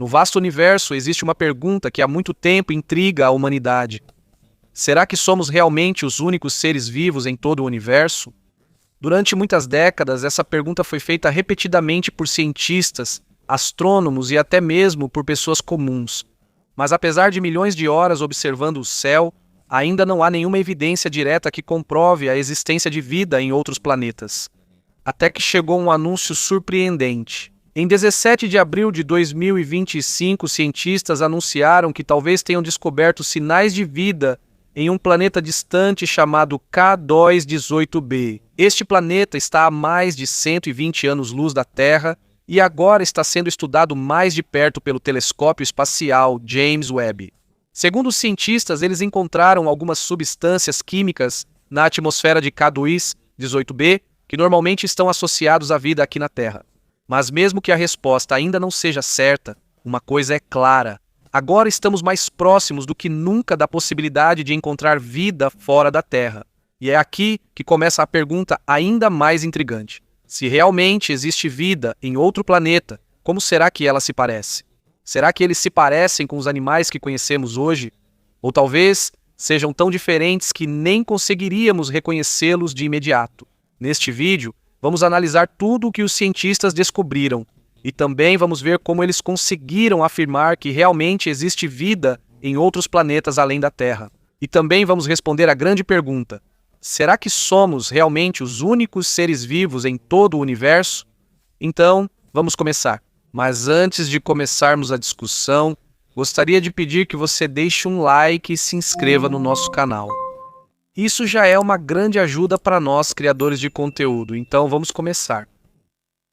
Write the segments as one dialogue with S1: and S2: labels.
S1: No vasto universo existe uma pergunta que há muito tempo intriga a humanidade. Será que somos realmente os únicos seres vivos em todo o universo? Durante muitas décadas, essa pergunta foi feita repetidamente por cientistas, astrônomos e até mesmo por pessoas comuns. Mas apesar de milhões de horas observando o céu, ainda não há nenhuma evidência direta que comprove a existência de vida em outros planetas. Até que chegou um anúncio surpreendente. Em 17 de abril de 2025, cientistas anunciaram que talvez tenham descoberto sinais de vida em um planeta distante chamado K218b. Este planeta está a mais de 120 anos-luz da Terra e agora está sendo estudado mais de perto pelo telescópio espacial James Webb. Segundo os cientistas, eles encontraram algumas substâncias químicas na atmosfera de K218b que normalmente estão associados à vida aqui na Terra. Mas mesmo que a resposta ainda não seja certa, uma coisa é clara. Agora estamos mais próximos do que nunca da possibilidade de encontrar vida fora da Terra. E é aqui que começa a pergunta ainda mais intrigante. Se realmente existe vida em outro planeta, como será que ela se parece? Será que eles se parecem com os animais que conhecemos hoje? Ou talvez sejam tão diferentes que nem conseguiríamos reconhecê-los de imediato? Neste vídeo, vamos analisar tudo o que os cientistas descobriram. E também vamos ver como eles conseguiram afirmar que realmente existe vida em outros planetas além da Terra. E também vamos responder a grande pergunta: será que somos realmente os únicos seres vivos em todo o universo? Então, vamos começar. Mas antes de começarmos a discussão, gostaria de pedir que você deixe um like e se inscreva no nosso canal. Isso já é uma grande ajuda para nós, criadores de conteúdo, então vamos começar.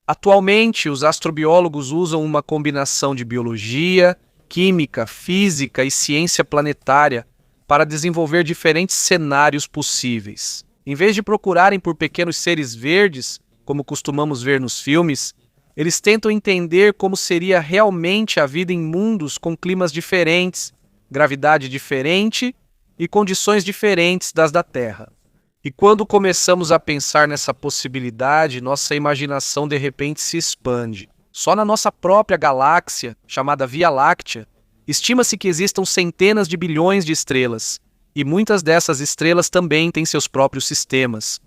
S1: Atualmente, os astrobiólogos usam uma combinação de biologia, química, física e ciência planetária para desenvolver diferentes cenários possíveis. Em vez de procurarem por pequenos seres verdes, como costumamos ver nos filmes, eles tentam entender como seria realmente a vida em mundos com climas diferentes, gravidade diferente e condições diferentes das da Terra. E quando começamos a pensar nessa possibilidade, nossa imaginação de repente se expande. Só na nossa própria galáxia, chamada Via Láctea, estima-se que existam centenas de bilhões de estrelas, e muitas dessas estrelas também têm seus próprios sistemas.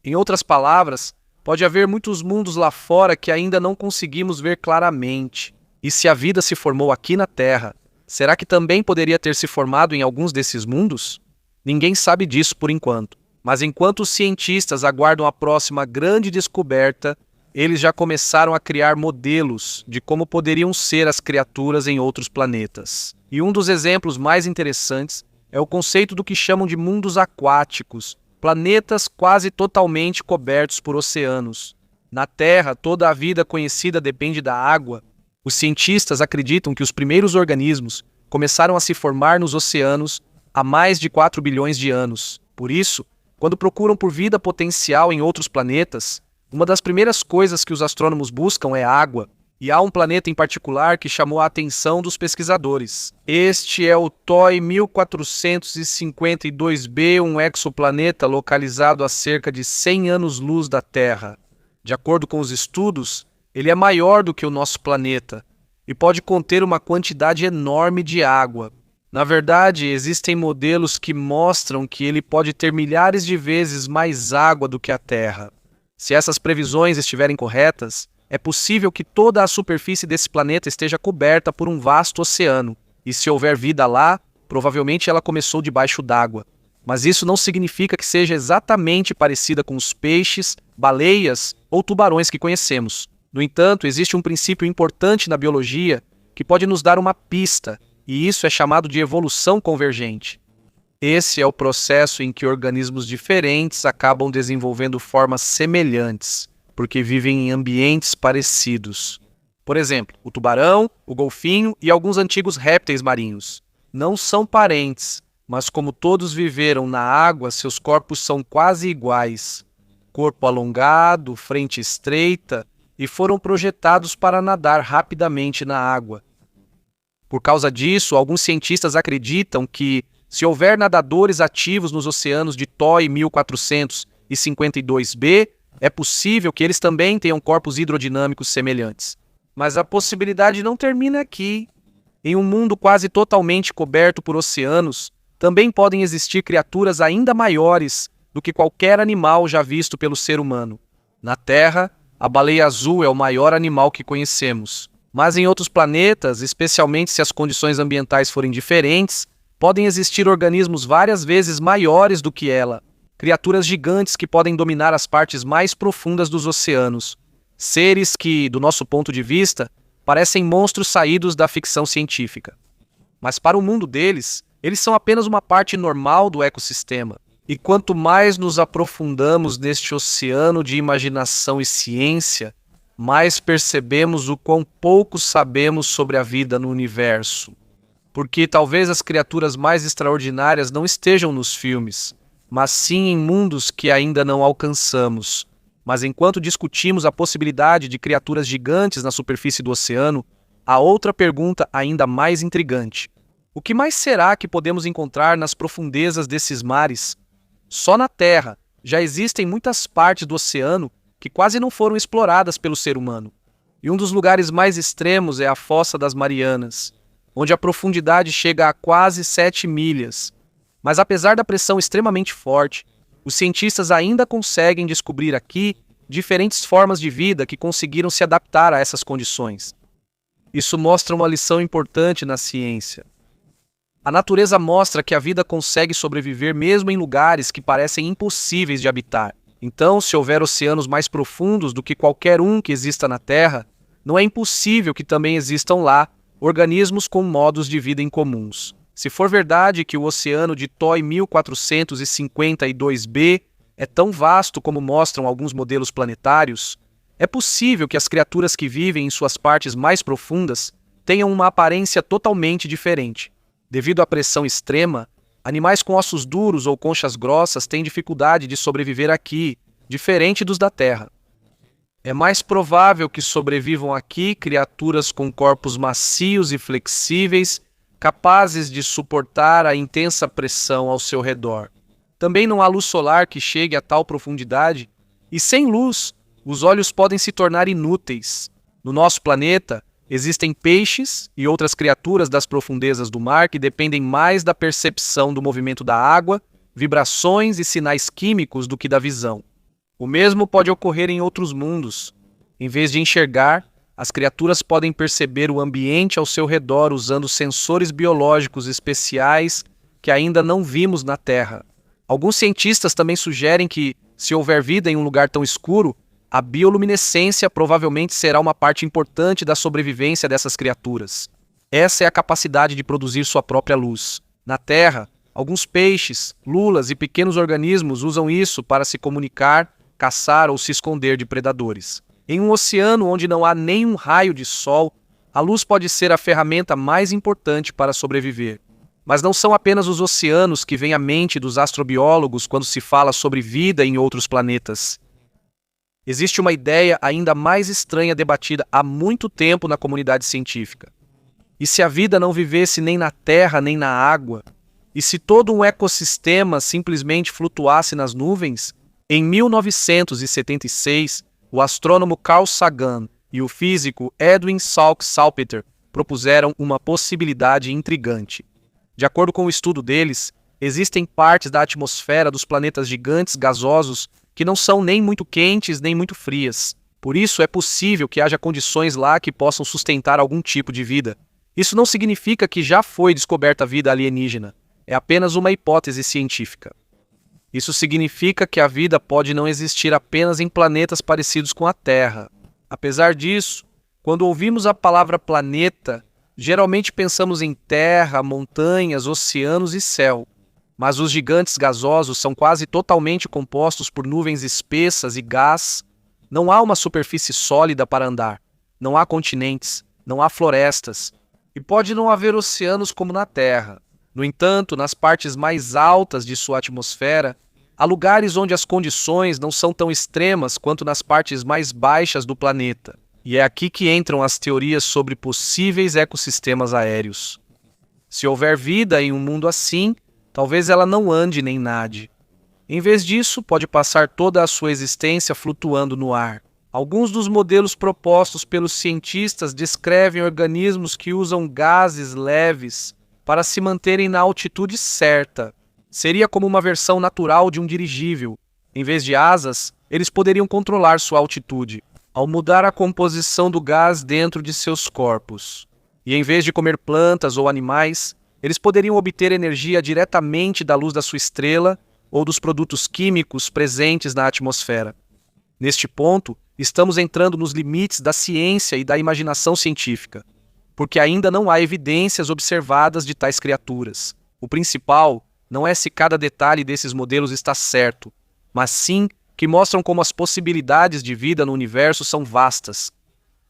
S1: Em outras palavras, pode haver muitos mundos lá fora que ainda não conseguimos ver claramente. E se a vida se formou aqui na Terra, será que também poderia ter se formado em alguns desses mundos? Ninguém sabe disso por enquanto. Mas enquanto os cientistas aguardam a próxima grande descoberta, eles já começaram a criar modelos de como poderiam ser as criaturas em outros planetas. E um dos exemplos mais interessantes é o conceito do que chamam de mundos aquáticos, planetas quase totalmente cobertos por oceanos. Na Terra, toda a vida conhecida depende da água. Os cientistas acreditam que os primeiros organismos começaram a se formar nos oceanos há mais de 4 bilhões de anos. Por isso, quando procuram por vida potencial em outros planetas, uma das primeiras coisas que os astrônomos buscam é água, e há um planeta em particular que chamou a atenção dos pesquisadores. Este é o TOI 1452b, um exoplaneta localizado a cerca de 100 anos-luz da Terra. De acordo com os estudos, ele é maior do que o nosso planeta e pode conter uma quantidade enorme de água. Na verdade, existem modelos que mostram que ele pode ter milhares de vezes mais água do que a Terra. Se essas previsões estiverem corretas, é possível que toda a superfície desse planeta esteja coberta por um vasto oceano. E se houver vida lá, provavelmente ela começou debaixo d'água. Mas isso não significa que seja exatamente parecida com os peixes, baleias ou tubarões que conhecemos. No entanto, existe um princípio importante na biologia que pode nos dar uma pista, e isso é chamado de evolução convergente. Esse é o processo em que organismos diferentes acabam desenvolvendo formas semelhantes, porque vivem em ambientes parecidos. Por exemplo, o tubarão, o golfinho e alguns antigos répteis marinhos. Não são parentes, mas como todos viveram na água, seus corpos são quase iguais. Corpo alongado, frente estreita, e foram projetados para nadar rapidamente na água. Por causa disso, alguns cientistas acreditam que, se houver nadadores ativos nos oceanos de TOI 1452b, é possível que eles também tenham corpos hidrodinâmicos semelhantes. Mas a possibilidade não termina aqui. Em um mundo quase totalmente coberto por oceanos, também podem existir criaturas ainda maiores do que qualquer animal já visto pelo ser humano. Na Terra, a baleia azul é o maior animal que conhecemos. Mas em outros planetas, especialmente se as condições ambientais forem diferentes, podem existir organismos várias vezes maiores do que ela. Criaturas gigantes que podem dominar as partes mais profundas dos oceanos. Seres que, do nosso ponto de vista, parecem monstros saídos da ficção científica. Mas para o mundo deles, eles são apenas uma parte normal do ecossistema. E quanto mais nos aprofundamos neste oceano de imaginação e ciência, mais percebemos o quão pouco sabemos sobre a vida no universo. Porque talvez as criaturas mais extraordinárias não estejam nos filmes, mas sim em mundos que ainda não alcançamos. Mas enquanto discutimos a possibilidade de criaturas gigantes na superfície do oceano, há outra pergunta ainda mais intrigante. O que mais será que podemos encontrar nas profundezas desses mares? Só na Terra já existem muitas partes do oceano que quase não foram exploradas pelo ser humano. E um dos lugares mais extremos é a Fossa das Marianas, onde a profundidade chega a quase 7 milhas. Mas apesar da pressão extremamente forte, os cientistas ainda conseguem descobrir aqui diferentes formas de vida que conseguiram se adaptar a essas condições. Isso mostra uma lição importante na ciência. A natureza mostra que a vida consegue sobreviver mesmo em lugares que parecem impossíveis de habitar. Então, se houver oceanos mais profundos do que qualquer um que exista na Terra, não é impossível que também existam lá organismos com modos de vida incomuns. Se for verdade que o oceano de TOI 1452b é tão vasto como mostram alguns modelos planetários, é possível que as criaturas que vivem em suas partes mais profundas tenham uma aparência totalmente diferente. Devido à pressão extrema, animais com ossos duros ou conchas grossas têm dificuldade de sobreviver aqui, diferente dos da Terra. É mais provável que sobrevivam aqui criaturas com corpos macios e flexíveis, capazes de suportar a intensa pressão ao seu redor. Também não há luz solar que chegue a tal profundidade, e sem luz, os olhos podem se tornar inúteis. No nosso planeta, existem peixes e outras criaturas das profundezas do mar que dependem mais da percepção do movimento da água, vibrações e sinais químicos do que da visão. O mesmo pode ocorrer em outros mundos. Em vez de enxergar, as criaturas podem perceber o ambiente ao seu redor usando sensores biológicos especiais que ainda não vimos na Terra. Alguns cientistas também sugerem que, se houver vida em um lugar tão escuro, a bioluminescência provavelmente será uma parte importante da sobrevivência dessas criaturas. Essa é a capacidade de produzir sua própria luz. Na Terra, alguns peixes, lulas e pequenos organismos usam isso para se comunicar, caçar ou se esconder de predadores. Em um oceano onde não há nenhum raio de sol, a luz pode ser a ferramenta mais importante para sobreviver. Mas não são apenas os oceanos que vêm à mente dos astrobiólogos quando se fala sobre vida em outros planetas. Existe uma ideia ainda mais estranha debatida há muito tempo na comunidade científica. E se a vida não vivesse nem na terra nem na água? E se todo um ecossistema simplesmente flutuasse nas nuvens? Em 1976, o astrônomo Carl Sagan e o físico Edwin Salk-Salpeter propuseram uma possibilidade intrigante. De acordo com o estudo deles, existem partes da atmosfera dos planetas gigantes gasosos que não são nem muito quentes nem muito frias. Por isso, é possível que haja condições lá que possam sustentar algum tipo de vida. Isso não significa que já foi descoberta a vida alienígena. É apenas uma hipótese científica. Isso significa que a vida pode não existir apenas em planetas parecidos com a Terra. Apesar disso, quando ouvimos a palavra planeta, geralmente pensamos em terra, montanhas, oceanos e céu. Mas os gigantes gasosos são quase totalmente compostos por nuvens espessas e gás. Não há uma superfície sólida para andar. Não há continentes. Não há florestas. E pode não haver oceanos como na Terra. No entanto, nas partes mais altas de sua atmosfera, há lugares onde as condições não são tão extremas quanto nas partes mais baixas do planeta. E é aqui que entram as teorias sobre possíveis ecossistemas aéreos. Se houver vida em um mundo assim, talvez ela não ande nem nade. Em vez disso, pode passar toda a sua existência flutuando no ar. Alguns dos modelos propostos pelos cientistas descrevem organismos que usam gases leves para se manterem na altitude certa. Seria como uma versão natural de um dirigível. Em vez de asas, eles poderiam controlar sua altitude, ao mudar a composição do gás dentro de seus corpos. E em vez de comer plantas ou animais, eles poderiam obter energia diretamente da luz da sua estrela ou dos produtos químicos presentes na atmosfera. Neste ponto, estamos entrando nos limites da ciência e da imaginação científica, porque ainda não há evidências observadas de tais criaturas. O principal não é se cada detalhe desses modelos está certo, mas sim que mostram como as possibilidades de vida no universo são vastas.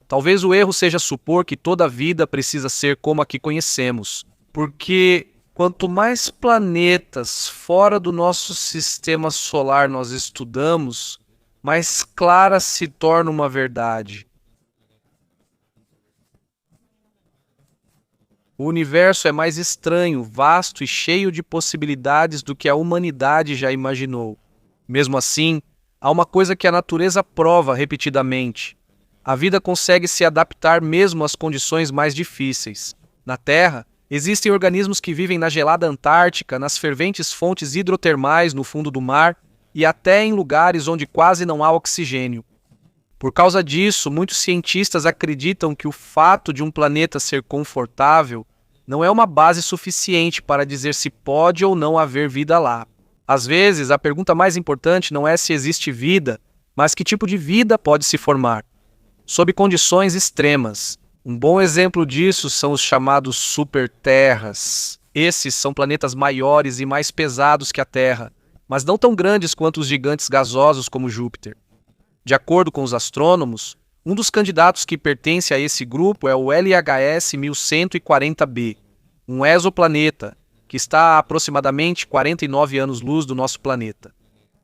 S1: Talvez o erro seja supor que toda vida precisa ser como a que conhecemos, porque quanto mais planetas fora do nosso sistema solar nós estudamos, mais clara se torna uma verdade. O universo é mais estranho, vasto e cheio de possibilidades do que a humanidade já imaginou. Mesmo assim, há uma coisa que a natureza prova repetidamente. A vida consegue se adaptar mesmo às condições mais difíceis. Na Terra, existem organismos que vivem na gelada Antártica, nas ferventes fontes hidrotermais no fundo do mar e até em lugares onde quase não há oxigênio. Por causa disso, muitos cientistas acreditam que o fato de um planeta ser confortável não é uma base suficiente para dizer se pode ou não haver vida lá. Às vezes, a pergunta mais importante não é se existe vida, mas que tipo de vida pode se formar, sob condições extremas. Um bom exemplo disso são os chamados superterras. Esses são planetas maiores e mais pesados que a Terra, mas não tão grandes quanto os gigantes gasosos como Júpiter. De acordo com os astrônomos, um dos candidatos que pertence a esse grupo é o LHS 1140b, um exoplaneta que está a aproximadamente 49 anos-luz do nosso planeta.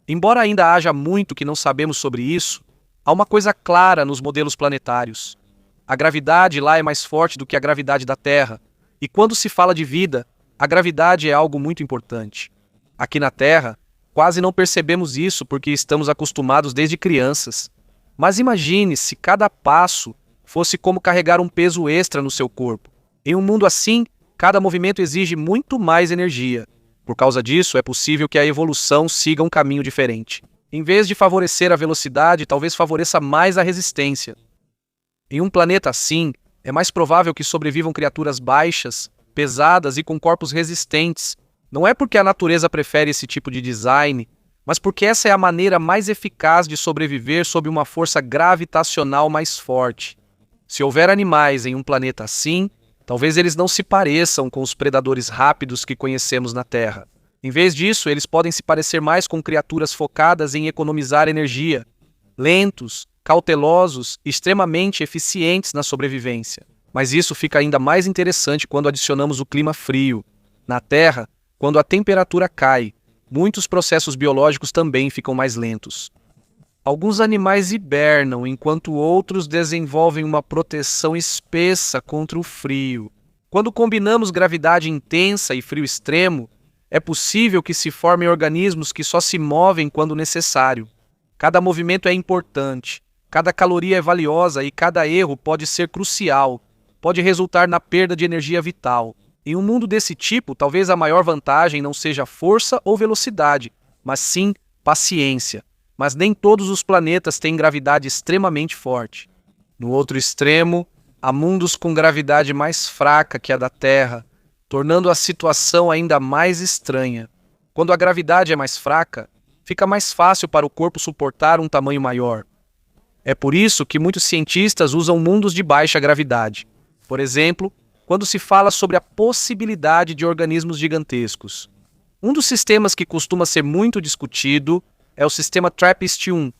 S1: Embora ainda haja muito que não sabemos sobre isso, há uma coisa clara nos modelos planetários. A gravidade lá é mais forte do que a gravidade da Terra, e quando se fala de vida, a gravidade é algo muito importante. Aqui na Terra, quase não percebemos isso porque estamos acostumados desde crianças. Mas imagine se cada passo fosse como carregar um peso extra no seu corpo. Em um mundo assim, cada movimento exige muito mais energia. Por causa disso, é possível que a evolução siga um caminho diferente. Em vez de favorecer a velocidade, talvez favoreça mais a resistência. Em um planeta assim, é mais provável que sobrevivam criaturas baixas, pesadas e com corpos resistentes. Não é porque a natureza prefere esse tipo de design, mas porque essa é a maneira mais eficaz de sobreviver sob uma força gravitacional mais forte. Se houver animais em um planeta assim, talvez eles não se pareçam com os predadores rápidos que conhecemos na Terra. Em vez disso, eles podem se parecer mais com criaturas focadas em economizar energia, lentos, cautelosos e extremamente eficientes na sobrevivência. Mas isso fica ainda mais interessante quando adicionamos o clima frio. Na Terra, quando a temperatura cai, muitos processos biológicos também ficam mais lentos. Alguns animais hibernam, enquanto outros desenvolvem uma proteção espessa contra o frio. Quando combinamos gravidade intensa e frio extremo, é possível que se formem organismos que só se movem quando necessário. Cada movimento é importante, cada caloria é valiosa e cada erro pode ser crucial, pode resultar na perda de energia vital. Em um mundo desse tipo, talvez a maior vantagem não seja força ou velocidade, mas sim paciência. Mas nem todos os planetas têm gravidade extremamente forte. No outro extremo, há mundos com gravidade mais fraca que a da Terra, tornando a situação ainda mais estranha. Quando a gravidade é mais fraca, fica mais fácil para o corpo suportar um tamanho maior. É por isso que muitos cientistas usam mundos de baixa gravidade. Por exemplo, quando se fala sobre a possibilidade de organismos gigantescos. Um dos sistemas que costuma ser muito discutido é o sistema TRAPPIST-1.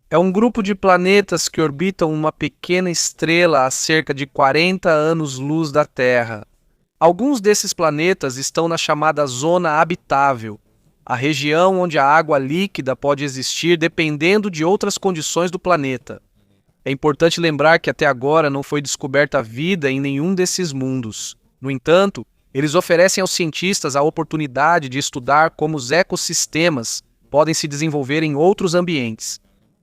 S1: É um grupo de planetas que orbitam uma pequena estrela a cerca de 40 anos-luz da Terra. Alguns desses planetas estão na chamada zona habitável, a região onde a água líquida pode existir dependendo de outras condições do planeta. É importante lembrar que até agora não foi descoberta vida em nenhum desses mundos. No entanto, eles oferecem aos cientistas a oportunidade de estudar como os ecossistemas podem se desenvolver em outros ambientes.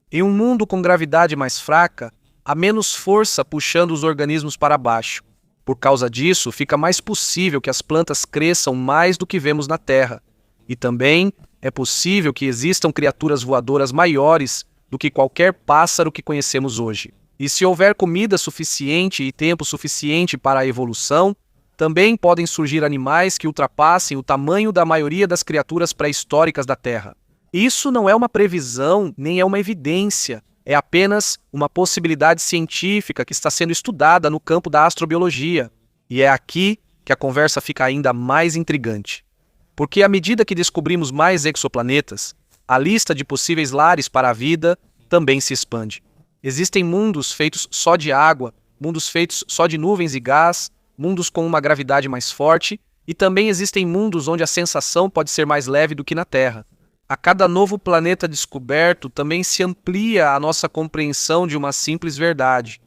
S1: Em um mundo com gravidade mais fraca, há menos força puxando os organismos para baixo. Por causa disso, fica mais possível que as plantas cresçam mais do que vemos na Terra. E também é possível que existam criaturas voadoras maiores do que qualquer pássaro que conhecemos hoje. E se houver comida suficiente e tempo suficiente para a evolução, também podem surgir animais que ultrapassem o tamanho da maioria das criaturas pré-históricas da Terra. Isso não é uma previsão, nem é uma evidência. É apenas uma possibilidade científica que está sendo estudada no campo da astrobiologia. E é aqui que a conversa fica ainda mais intrigante. Porque à medida que descobrimos mais exoplanetas, a lista de possíveis lares para a vida também se expande. Existem mundos feitos só de água, mundos feitos só de nuvens e gás, mundos com uma gravidade mais forte, e também existem mundos onde a sensação pode ser mais leve do que na Terra. A cada novo planeta descoberto também se amplia a nossa compreensão de uma simples verdade.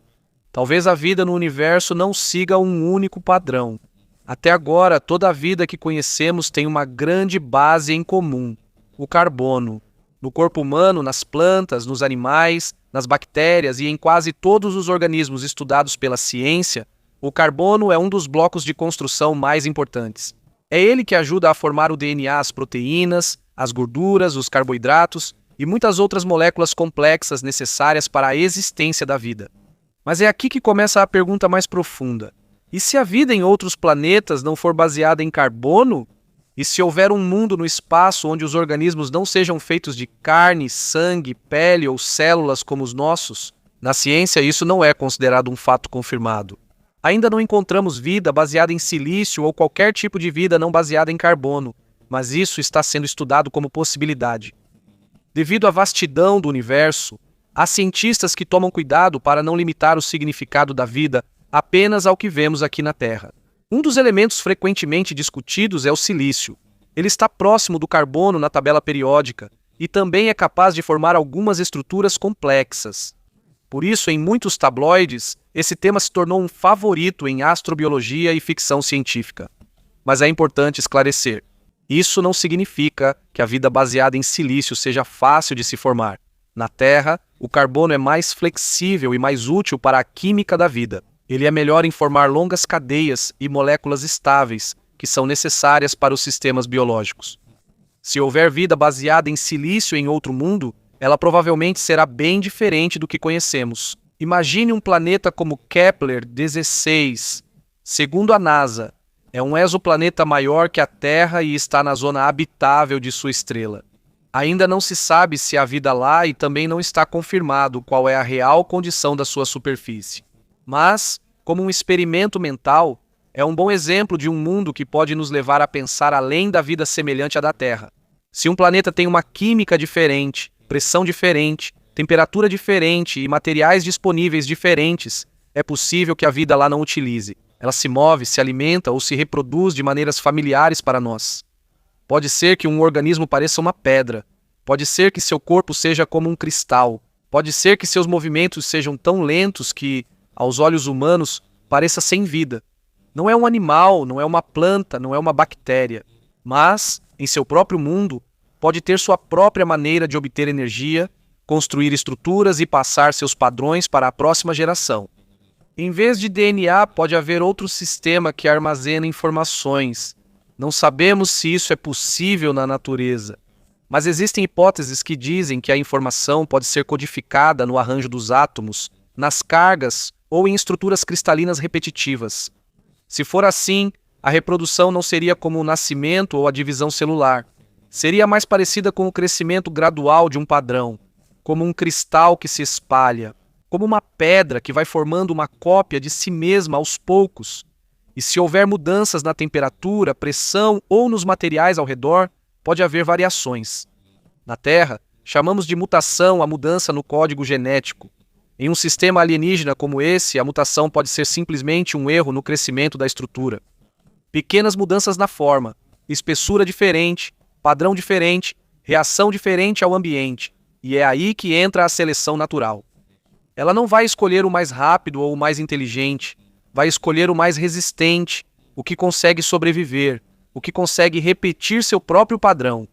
S1: Talvez a vida no universo não siga um único padrão. Até agora, toda a vida que conhecemos tem uma grande base em comum: o carbono. No corpo humano, nas plantas, nos animais, nas bactérias e em quase todos os organismos estudados pela ciência, o carbono é um dos blocos de construção mais importantes. É ele que ajuda a formar o DNA, as proteínas, as gorduras, os carboidratos e muitas outras moléculas complexas necessárias para a existência da vida. Mas é aqui que começa a pergunta mais profunda. E se a vida em outros planetas não for baseada em carbono? E se houver um mundo no espaço onde os organismos não sejam feitos de carne, sangue, pele ou células como os nossos? Na ciência, isso não é considerado um fato confirmado. Ainda não encontramos vida baseada em silício ou qualquer tipo de vida não baseada em carbono, mas isso está sendo estudado como possibilidade. Devido à vastidão do universo, há cientistas que tomam cuidado para não limitar o significado da vida apenas ao que vemos aqui na Terra. Um dos elementos frequentemente discutidos é o silício. Ele está próximo do carbono na tabela periódica e também é capaz de formar algumas estruturas complexas. Por isso, em muitos tabloides, esse tema se tornou um favorito em astrobiologia e ficção científica. Mas é importante esclarecer: isso não significa que a vida baseada em silício seja fácil de se formar. Na Terra, o carbono é mais flexível e mais útil para a química da vida. Ele é melhor em formar longas cadeias e moléculas estáveis, que são necessárias para os sistemas biológicos. Se houver vida baseada em silício em outro mundo, ela provavelmente será bem diferente do que conhecemos. Imagine um planeta como Kepler-16. Segundo a NASA, é um exoplaneta maior que a Terra e está na zona habitável de sua estrela. Ainda não se sabe se há vida lá e também não está confirmado qual é a real condição da sua superfície. Mas, como um experimento mental, é um bom exemplo de um mundo que pode nos levar a pensar além da vida semelhante à da Terra. Se um planeta tem uma química diferente, pressão diferente, temperatura diferente e materiais disponíveis diferentes, é possível que a vida lá não utilize. Ela se move, se alimenta ou se reproduz de maneiras familiares para nós. Pode ser que um organismo pareça uma pedra. Pode ser que seu corpo seja como um cristal. Pode ser que seus movimentos sejam tão lentos que, aos olhos humanos, pareça sem vida. Não é um animal, não é uma planta, não é uma bactéria. Mas, em seu próprio mundo, pode ter sua própria maneira de obter energia, construir estruturas e passar seus padrões para a próxima geração. Em vez de DNA, pode haver outro sistema que armazena informações. Não sabemos se isso é possível na natureza, mas existem hipóteses que dizem que a informação pode ser codificada no arranjo dos átomos, nas cargas ou em estruturas cristalinas repetitivas. Se for assim, a reprodução não seria como o nascimento ou a divisão celular. Seria mais parecida com o crescimento gradual de um padrão, como um cristal que se espalha, como uma pedra que vai formando uma cópia de si mesma aos poucos. E se houver mudanças na temperatura, pressão ou nos materiais ao redor, pode haver variações. Na Terra, chamamos de mutação a mudança no código genético. Em um sistema alienígena como esse, a mutação pode ser simplesmente um erro no crescimento da estrutura. Pequenas mudanças na forma, espessura diferente, padrão diferente, reação diferente ao ambiente. E é aí que entra a seleção natural. Ela não vai escolher o mais rápido ou o mais inteligente, vai escolher o mais resistente, o que consegue sobreviver, o que consegue repetir seu próprio padrão,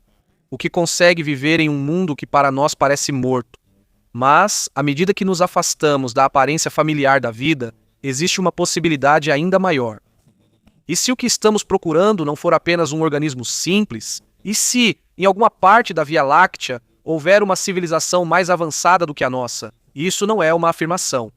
S1: o que consegue viver em um mundo que para nós parece morto. Mas, à medida que nos afastamos da aparência familiar da vida, existe uma possibilidade ainda maior. E se o que estamos procurando não for apenas um organismo simples? E se, em alguma parte da Via Láctea, houver uma civilização mais avançada do que a nossa? Isso não é uma afirmação.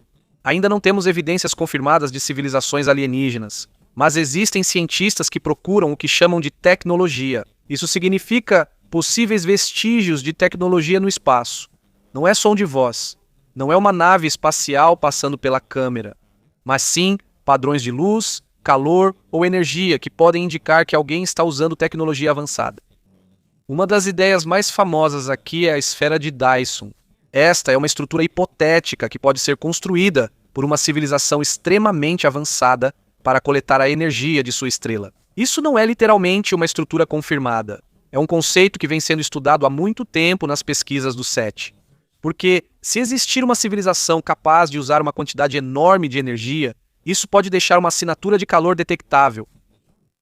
S1: Ainda não temos evidências confirmadas de civilizações alienígenas, mas existem cientistas que procuram o que chamam de tecnologia. Isso significa possíveis vestígios de tecnologia no espaço. Não é som de voz, não é uma nave espacial passando pela câmera, mas sim padrões de luz, calor ou energia que podem indicar que alguém está usando tecnologia avançada. Uma das ideias mais famosas aqui é a esfera de Dyson. Esta é uma estrutura hipotética que pode ser construída por uma civilização extremamente avançada para coletar a energia de sua estrela. Isso não é literalmente uma estrutura confirmada. É um conceito que vem sendo estudado há muito tempo nas pesquisas do SETI. Porque, se existir uma civilização capaz de usar uma quantidade enorme de energia, isso pode deixar uma assinatura de calor detectável.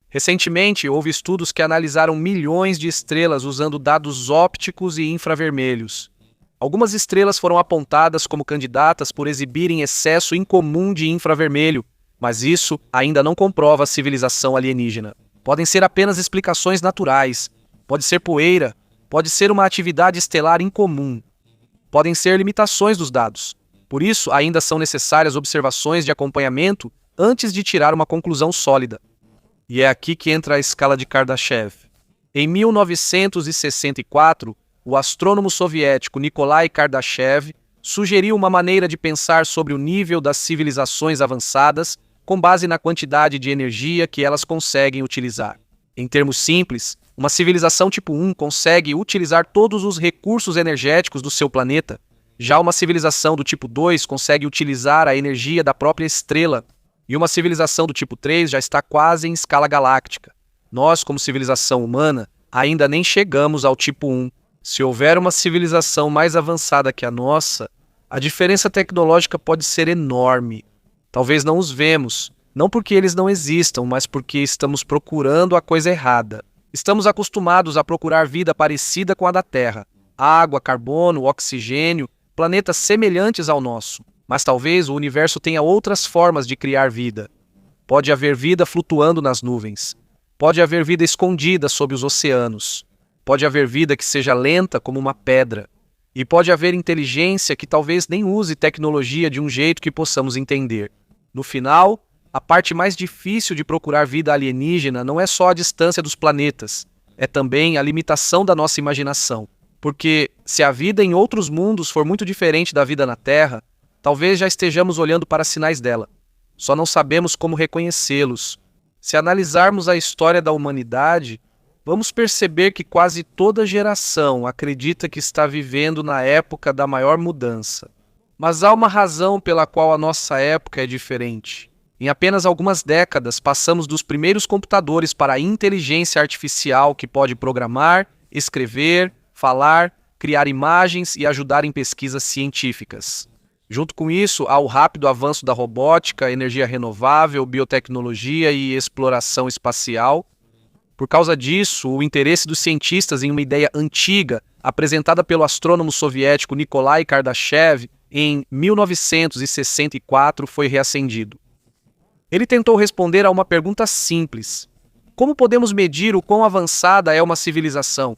S1: Recentemente, houve estudos que analisaram milhões de estrelas usando dados ópticos e infravermelhos. Algumas estrelas foram apontadas como candidatas por exibirem excesso incomum de infravermelho, mas isso ainda não comprova a civilização alienígena. Podem ser apenas explicações naturais, pode ser poeira, pode ser uma atividade estelar incomum. Podem ser limitações dos dados. Por isso, ainda são necessárias observações de acompanhamento antes de tirar uma conclusão sólida. E é aqui que entra a escala de Kardashev. Em 1964, o astrônomo soviético Nikolai Kardashev sugeriu uma maneira de pensar sobre o nível das civilizações avançadas com base na quantidade de energia que elas conseguem utilizar. Em termos simples, uma civilização tipo 1 consegue utilizar todos os recursos energéticos do seu planeta. Já uma civilização do tipo 2 consegue utilizar a energia da própria estrela. E uma civilização do tipo 3 já está quase em escala galáctica. Nós, como civilização humana, ainda nem chegamos ao tipo 1. Se houver uma civilização mais avançada que a nossa, a diferença tecnológica pode ser enorme. Talvez não os vemos, não porque eles não existam, mas porque estamos procurando a coisa errada. Estamos acostumados a procurar vida parecida com a da Terra. Água, carbono, oxigênio, planetas semelhantes ao nosso. Mas talvez o universo tenha outras formas de criar vida. Pode haver vida flutuando nas nuvens. Pode haver vida escondida sob os oceanos. Pode haver vida que seja lenta como uma pedra. E pode haver inteligência que talvez nem use tecnologia de um jeito que possamos entender. No final, a parte mais difícil de procurar vida alienígena não é só a distância dos planetas, é também a limitação da nossa imaginação. Porque, se a vida em outros mundos for muito diferente da vida na Terra, talvez já estejamos olhando para sinais dela. Só não sabemos como reconhecê-los. Se analisarmos a história da humanidade, vamos perceber que quase toda geração acredita que está vivendo na época da maior mudança. Mas há uma razão pela qual a nossa época é diferente. Em apenas algumas décadas, passamos dos primeiros computadores para a inteligência artificial que pode programar, escrever, falar, criar imagens e ajudar em pesquisas científicas. Junto com isso, há o rápido avanço da robótica, energia renovável, biotecnologia e exploração espacial. Por causa disso, o interesse dos cientistas em uma ideia antiga, apresentada pelo astrônomo soviético Nikolai Kardashev em 1964, foi reacendido. Ele tentou responder a uma pergunta simples: como podemos medir o quão avançada é uma civilização?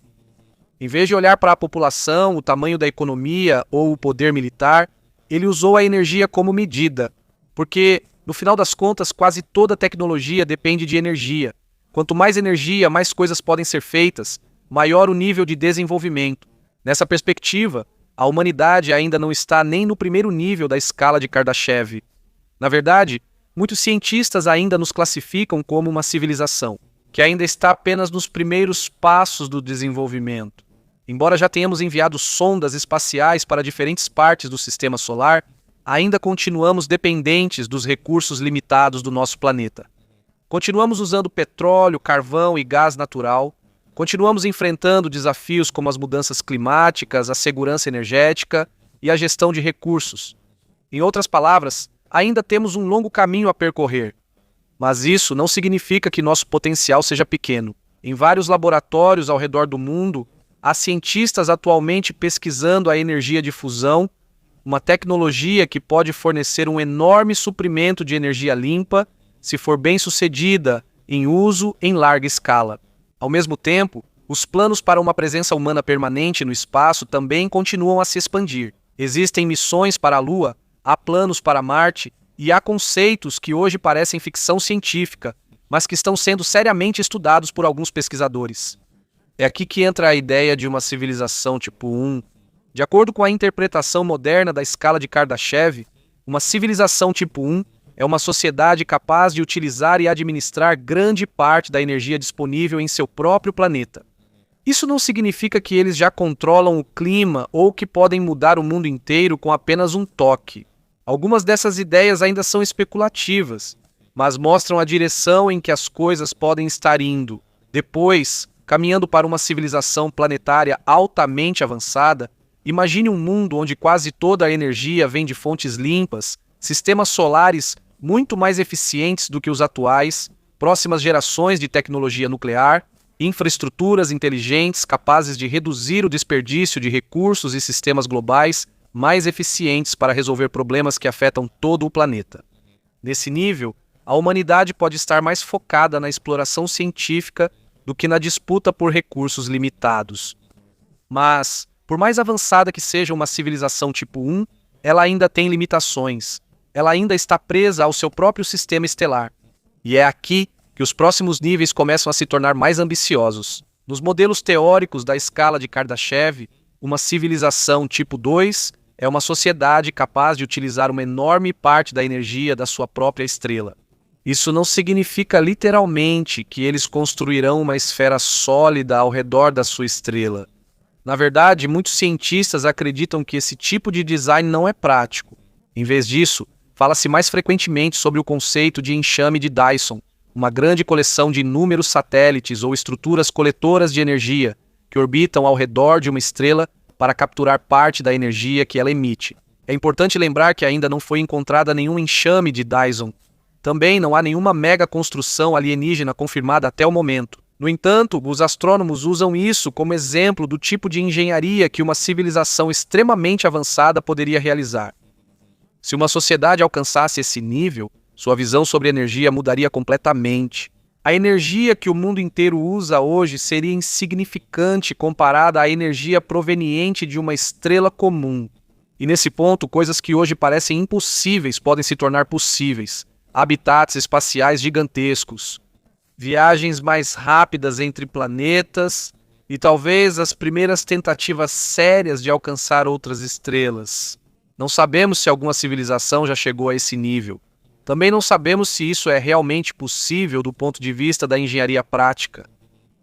S1: Em vez de olhar para a população, o tamanho da economia ou o poder militar, ele usou a energia como medida, porque, no final das contas, quase toda tecnologia depende de energia. Quanto mais energia, mais coisas podem ser feitas, maior o nível de desenvolvimento. Nessa perspectiva, a humanidade ainda não está nem no primeiro nível da escala de Kardashev. Na verdade, muitos cientistas ainda nos classificam como uma civilização, que ainda está apenas nos primeiros passos do desenvolvimento. Embora já tenhamos enviado sondas espaciais para diferentes partes do sistema solar, ainda continuamos dependentes dos recursos limitados do nosso planeta. Continuamos usando petróleo, carvão e gás natural. Continuamos enfrentando desafios como as mudanças climáticas, a segurança energética e a gestão de recursos. Em outras palavras, ainda temos um longo caminho a percorrer. Mas isso não significa que nosso potencial seja pequeno. Em vários laboratórios ao redor do mundo, há cientistas atualmente pesquisando a energia de fusão uma tecnologia que pode fornecer um enorme suprimento de energia limpa se for bem sucedida em uso em larga escala. Ao mesmo tempo, os planos para uma presença humana permanente no espaço também continuam a se expandir. Existem missões para a Lua, há planos para Marte e há conceitos que hoje parecem ficção científica, mas que estão sendo seriamente estudados por alguns pesquisadores. É aqui que entra a ideia de uma civilização tipo 1. De acordo com a interpretação moderna da escala de Kardashev, uma civilização tipo 1 é uma sociedade capaz de utilizar e administrar grande parte da energia disponível em seu próprio planeta. Isso não significa que eles já controlam o clima ou que podem mudar o mundo inteiro com apenas um toque. Algumas dessas ideias ainda são especulativas, mas mostram a direção em que as coisas podem estar indo. Depois, caminhando para uma civilização planetária altamente avançada, imagine um mundo onde quase toda a energia vem de fontes limpas, sistemas solares muito mais eficientes do que os atuais, próximas gerações de tecnologia nuclear, infraestruturas inteligentes capazes de reduzir o desperdício de recursos e sistemas globais mais eficientes para resolver problemas que afetam todo o planeta. Nesse nível, a humanidade pode estar mais focada na exploração científica do que na disputa por recursos limitados. Mas, por mais avançada que seja uma civilização tipo 1, ela ainda tem limitações. Ela ainda está presa ao seu próprio sistema estelar. E é aqui que os próximos níveis começam a se tornar mais ambiciosos. Nos modelos teóricos da escala de Kardashev, uma civilização tipo 2 é uma sociedade capaz de utilizar uma enorme parte da energia da sua própria estrela. Isso não significa literalmente que eles construirão uma esfera sólida ao redor da sua estrela. Na verdade, muitos cientistas acreditam que esse tipo de design não é prático. Em vez disso, fala-se mais frequentemente sobre o conceito de enxame de Dyson, uma grande coleção de inúmeros satélites ou estruturas coletoras de energia que orbitam ao redor de uma estrela para capturar parte da energia que ela emite. É importante lembrar que ainda não foi encontrada nenhum enxame de Dyson. Também não há nenhuma mega construção alienígena confirmada até o momento. No entanto, os astrônomos usam isso como exemplo do tipo de engenharia que uma civilização extremamente avançada poderia realizar. Se uma sociedade alcançasse esse nível, sua visão sobre energia mudaria completamente. A energia que o mundo inteiro usa hoje seria insignificante comparada à energia proveniente de uma estrela comum. E nesse ponto, coisas que hoje parecem impossíveis podem se tornar possíveis. Habitats espaciais gigantescos, viagens mais rápidas entre planetas e talvez as primeiras tentativas sérias de alcançar outras estrelas. Não sabemos se alguma civilização já chegou a esse nível. Também não sabemos se isso é realmente possível do ponto de vista da engenharia prática.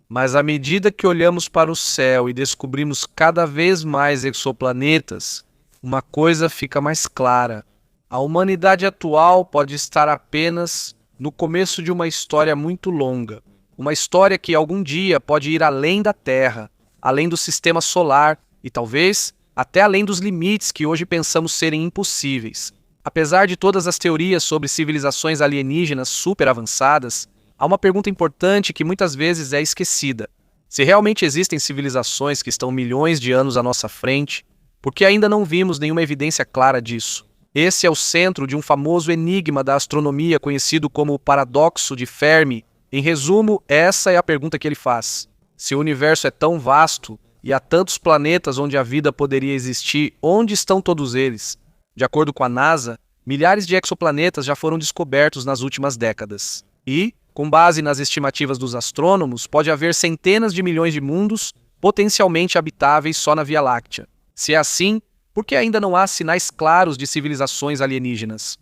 S1: Mas à medida que olhamos para o céu e descobrimos cada vez mais exoplanetas, uma coisa fica mais clara. A humanidade atual pode estar apenas no começo de uma história muito longa. Uma história que algum dia pode ir além da Terra, além do sistema solar e talvez até além dos limites que hoje pensamos serem impossíveis. Apesar de todas as teorias sobre civilizações alienígenas super avançadas, há uma pergunta importante que muitas vezes é esquecida. Se realmente existem civilizações que estão milhões de anos à nossa frente, por que ainda não vimos nenhuma evidência clara disso? Esse é o centro de um famoso enigma da astronomia conhecido como o paradoxo de Fermi. Em resumo, essa é a pergunta que ele faz. Se o universo é tão vasto e há tantos planetas onde a vida poderia existir, onde estão todos eles? De acordo com a NASA, milhares de exoplanetas já foram descobertos nas últimas décadas. E, com base nas estimativas dos astrônomos, pode haver centenas de milhões de mundos potencialmente habitáveis só na Via Láctea. Se é assim, por que ainda não há sinais claros de civilizações alienígenas?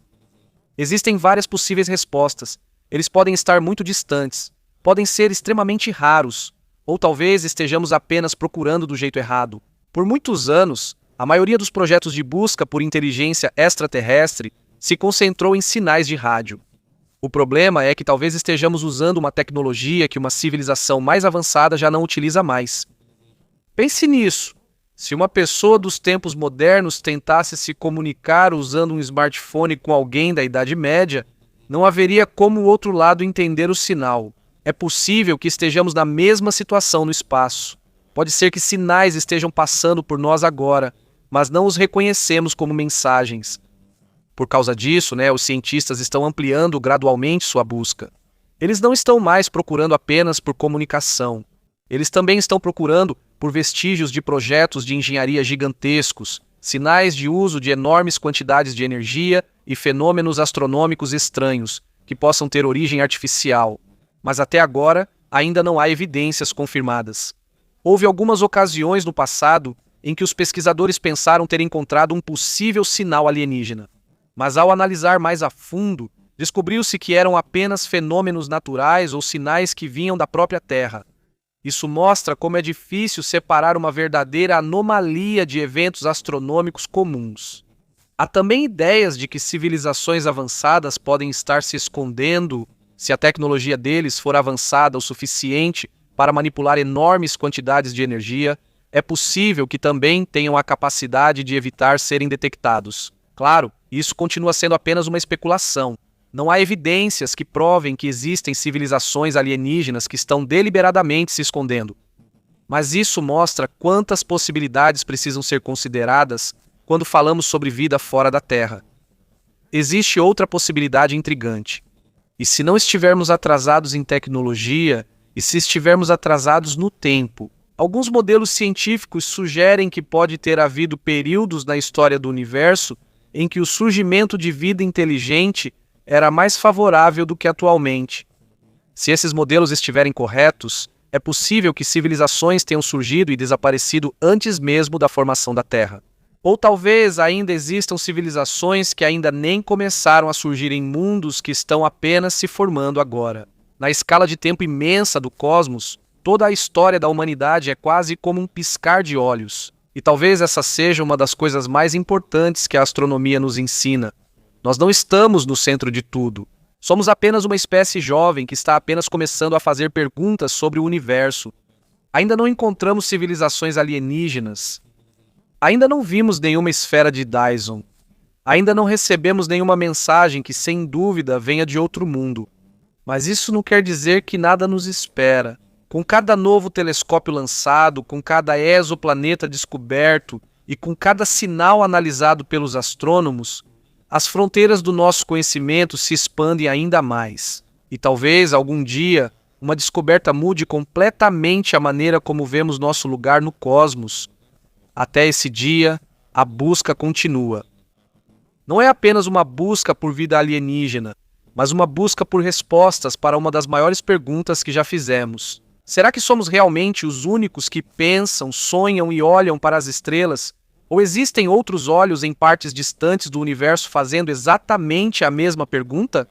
S1: Existem várias possíveis respostas. Eles podem estar muito distantes, podem ser extremamente raros, ou talvez estejamos apenas procurando do jeito errado. Por muitos anos, a maioria dos projetos de busca por inteligência extraterrestre se concentrou em sinais de rádio. O problema é que talvez estejamos usando uma tecnologia que uma civilização mais avançada já não utiliza mais. Pense nisso. Se uma pessoa dos tempos modernos tentasse se comunicar usando um smartphone com alguém da Idade Média, não haveria como o outro lado entender o sinal. É possível que estejamos na mesma situação no espaço. Pode ser que sinais estejam passando por nós agora, mas não os reconhecemos como mensagens. Por causa disso, os cientistas estão ampliando gradualmente sua busca. Eles não estão mais procurando apenas por comunicação. Eles também estão procurando por vestígios de projetos de engenharia gigantescos, sinais de uso de enormes quantidades de energia e fenômenos astronômicos estranhos, que possam ter origem artificial. Mas até agora, ainda não há evidências confirmadas. Houve algumas ocasiões no passado em que os pesquisadores pensaram ter encontrado um possível sinal alienígena. Mas ao analisar mais a fundo, descobriu-se que eram apenas fenômenos naturais ou sinais que vinham da própria Terra. Isso mostra como é difícil separar uma verdadeira anomalia de eventos astronômicos comuns. Há também ideias de que civilizações avançadas podem estar se escondendo se a tecnologia deles for avançada o suficiente para manipular enormes quantidades de energia. É possível que também tenham a capacidade de evitar serem detectados. Claro, isso continua sendo apenas uma especulação. Não há evidências que provem que existem civilizações alienígenas que estão deliberadamente se escondendo. Mas isso mostra quantas possibilidades precisam ser consideradas quando falamos sobre vida fora da Terra. Existe outra possibilidade intrigante. E se não estivermos atrasados em tecnologia, e se estivermos atrasados no tempo, alguns modelos científicos sugerem que pode ter havido períodos na história do universo em que o surgimento de vida inteligente era mais favorável do que atualmente. Se esses modelos estiverem corretos, é possível que civilizações tenham surgido e desaparecido antes mesmo da formação da Terra. Ou talvez ainda existam civilizações que ainda nem começaram a surgir em mundos que estão apenas se formando agora. Na escala de tempo imensa do cosmos, toda a história da humanidade é quase como um piscar de olhos. E talvez essa seja uma das coisas mais importantes que a astronomia nos ensina. Nós não estamos no centro de tudo. Somos apenas uma espécie jovem que está apenas começando a fazer perguntas sobre o universo. Ainda não encontramos civilizações alienígenas. Ainda não vimos nenhuma esfera de Dyson. Ainda não recebemos nenhuma mensagem que, sem dúvida, venha de outro mundo. Mas isso não quer dizer que nada nos espera. Com cada novo telescópio lançado, com cada exoplaneta descoberto e com cada sinal analisado pelos astrônomos, as fronteiras do nosso conhecimento se expandem ainda mais. E talvez, algum dia, uma descoberta mude completamente a maneira como vemos nosso lugar no cosmos. Até esse dia, a busca continua. Não é apenas uma busca por vida alienígena, mas uma busca por respostas para uma das maiores perguntas que já fizemos. Será que somos realmente os únicos que pensam, sonham e olham para as estrelas? Ou existem outros olhos em partes distantes do universo fazendo exatamente a mesma pergunta?